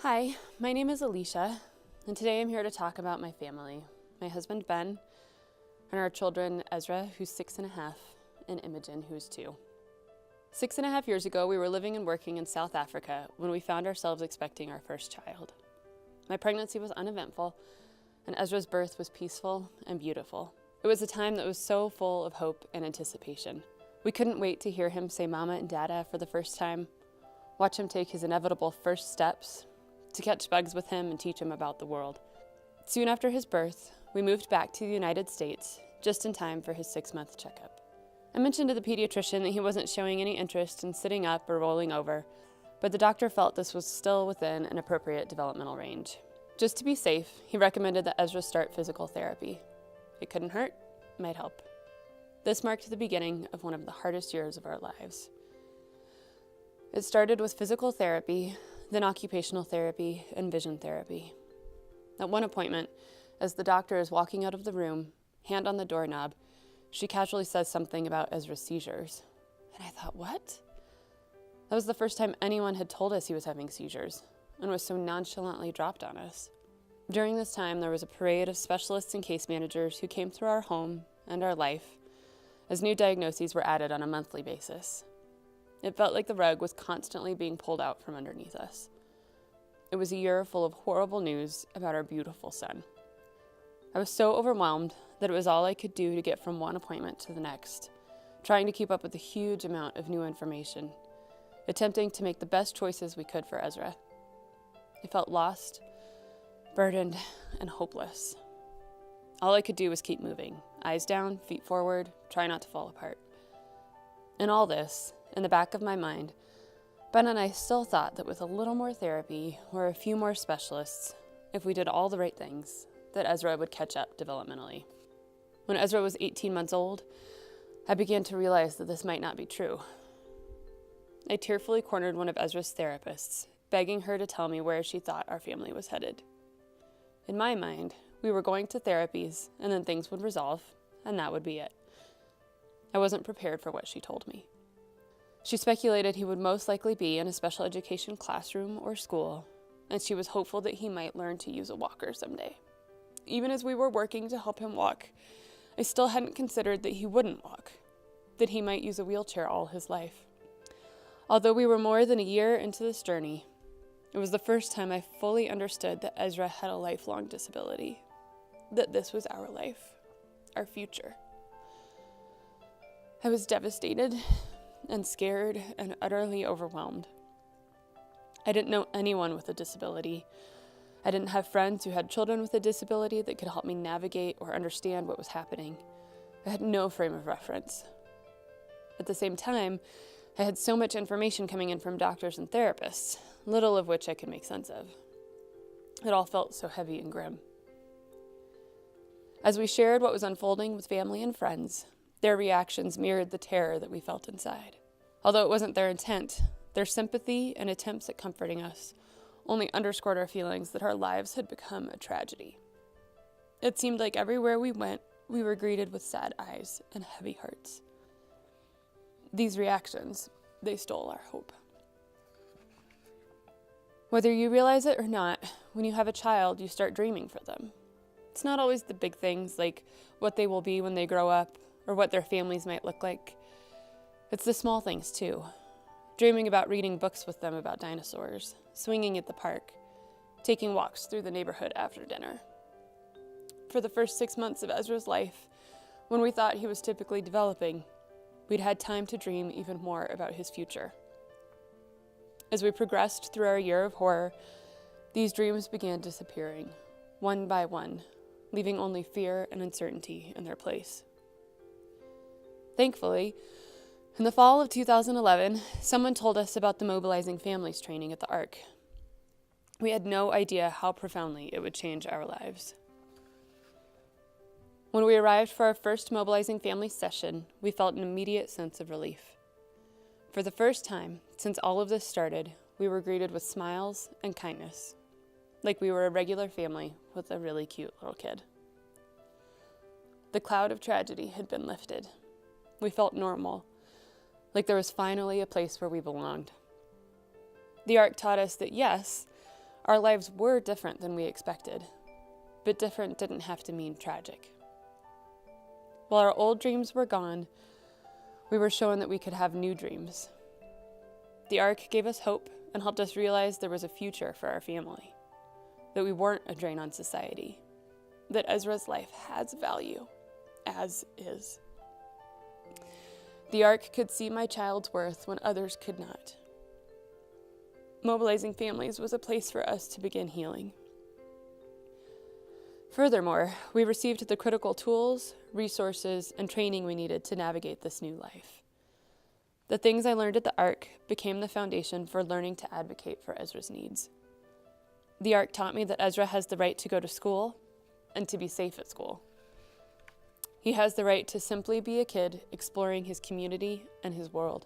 Hi, my name is Alicia, and today I'm here to talk about my family, my husband Ben, and our children Ezra, who's 6.5, and Imogen, who's 2. 6.5 years ago, we were living and working in South Africa when we found ourselves expecting our first child. My pregnancy was uneventful, and Ezra's birth was peaceful and beautiful. It was a time that was so full of hope and anticipation. We couldn't wait to hear him say mama and dada for the first time, watch him take his inevitable first steps, to catch bugs with him and teach him about the world. Soon after his birth, we moved back to the United States, just in time for his 6-month checkup. I mentioned to the pediatrician that he wasn't showing any interest in sitting up or rolling over, but the doctor felt this was still within an appropriate developmental range. Just to be safe, he recommended that Ezra start physical therapy. It couldn't hurt, it might help. This marked the beginning of one of the hardest years of our lives. It started with physical therapy, then occupational therapy, and vision therapy. At one appointment, as the doctor is walking out of the room, hand on the doorknob, she casually says something about Ezra's seizures. And I thought, what? That was the first time anyone had told us he was having seizures, and was so nonchalantly dropped on us. During this time, there was a parade of specialists and case managers who came through our home and our life, as new diagnoses were added on a monthly basis. It felt like the rug was constantly being pulled out from underneath us. It was a year full of horrible news about our beautiful son. I was so overwhelmed that it was all I could do to get from one appointment to the next, trying to keep up with the huge amount of new information, attempting to make the best choices we could for Ezra. I felt lost, burdened, and hopeless. All I could do was keep moving, eyes down, feet forward, try not to fall apart. In all this, in the back of my mind, Ben and I still thought that with a little more therapy or a few more specialists, if we did all the right things, that Ezra would catch up developmentally. When Ezra was 18 months old, I began to realize that this might not be true. I tearfully cornered one of Ezra's therapists, begging her to tell me where she thought our family was headed. In my mind, we were going to therapies, and then things would resolve, and that would be it. I wasn't prepared for what she told me. She speculated he would most likely be in a special education classroom or school, and she was hopeful that he might learn to use a walker someday. Even as we were working to help him walk, I still hadn't considered that he wouldn't walk, that he might use a wheelchair all his life. Although we were more than a year into this journey, it was the first time I fully understood that Ezra had a lifelong disability, that this was our life, our future. I was devastated and scared and utterly overwhelmed. I didn't know anyone with a disability. I didn't have friends who had children with a disability that could help me navigate or understand what was happening. I had no frame of reference. At the same time, I had so much information coming in from doctors and therapists, little of which I could make sense of. It all felt so heavy and grim. As we shared what was unfolding with family and friends, their reactions mirrored the terror that we felt inside. Although it wasn't their intent, their sympathy and attempts at comforting us only underscored our feelings that our lives had become a tragedy. It seemed like everywhere we went, we were greeted with sad eyes and heavy hearts. These reactions, they stole our hope. Whether you realize it or not, when you have a child, you start dreaming for them. It's not always the big things like what they will be when they grow up or what their families might look like. It's the small things too. Dreaming about reading books with them about dinosaurs, swinging at the park, taking walks through the neighborhood after dinner. For the first 6 months of Ezra's life, when we thought he was typically developing, we'd had time to dream even more about his future. As we progressed through our year of horror, these dreams began disappearing, one by one, leaving only fear and uncertainty in their place. Thankfully, in the fall of 2011, someone told us about the Mobilizing Families training at the ARC. We had no idea how profoundly it would change our lives. When we arrived for our first Mobilizing Families session, we felt an immediate sense of relief. For the first time since all of this started, we were greeted with smiles and kindness, like we were a regular family with a really cute little kid. The cloud of tragedy had been lifted. We felt normal, like there was finally a place where we belonged. The ARC taught us that yes, Our lives were different than we expected, but different didn't have to mean tragic. While our old dreams were gone, we were shown that we could have new dreams. The Ark gave us hope and helped us realize there was a future for our family, that we weren't a drain on society, that Ezra's life has value, as is. The Ark could see my child's worth when others could not. Mobilizing families was a place for us to begin healing. Furthermore, we received the critical tools, resources, and training we needed to navigate this new life. The things I learned at the Ark became the foundation for learning to advocate for Ezra's needs. The Ark taught me that Ezra has the right to go to school and to be safe at school. He has the right to simply be a kid exploring his community and his world.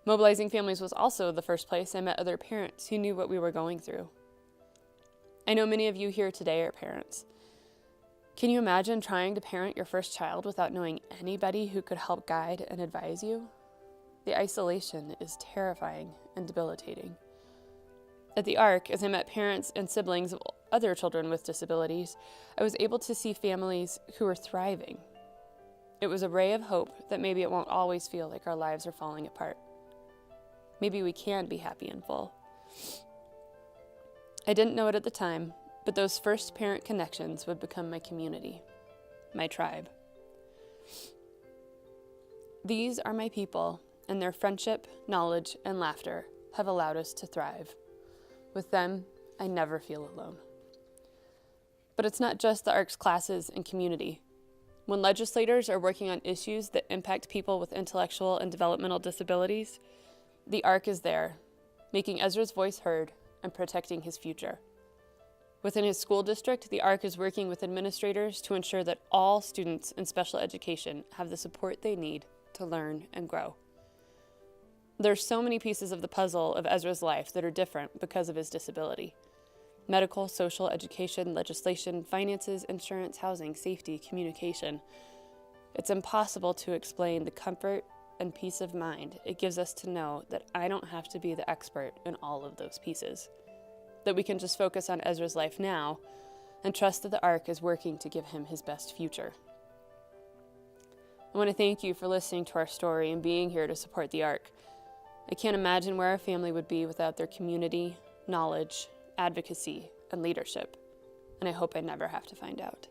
Mobilizing families was also the first place I met other parents who knew what we were going through. I know many of you here today are parents. Can you imagine trying to parent your first child without knowing anybody who could help guide and advise you? The isolation is terrifying and debilitating. At the Ark, as I met parents and siblings of other children with disabilities, I was able to see families who were thriving. It was a ray of hope that maybe it won't always feel like our lives are falling apart. Maybe we can be happy and full. I didn't know it at the time, but those first parent connections would become my community, my tribe. These are my people, and their friendship, knowledge, and laughter have allowed us to thrive. With them, I never feel alone. But it's not just the Ark's classes and community. When legislators are working on issues that impact people with intellectual and developmental disabilities, the Ark is there, making Ezra's voice heard and protecting his future. Within his school district, the Ark is working with administrators to ensure that all students in special education have the support they need to learn and grow. There's so many pieces of the puzzle of Ezra's life that are different because of his disability. Medical, social, education, legislation, finances, insurance, housing, safety, communication. It's impossible to explain the comfort and peace of mind it gives us to know that I don't have to be the expert in all of those pieces. That we can just focus on Ezra's life now and trust that the Ark is working to give him his best future. I want to thank you for listening to our story and being here to support the Ark. I can't imagine where our family would be without their community, knowledge, advocacy, and leadership, and I hope I never have to find out.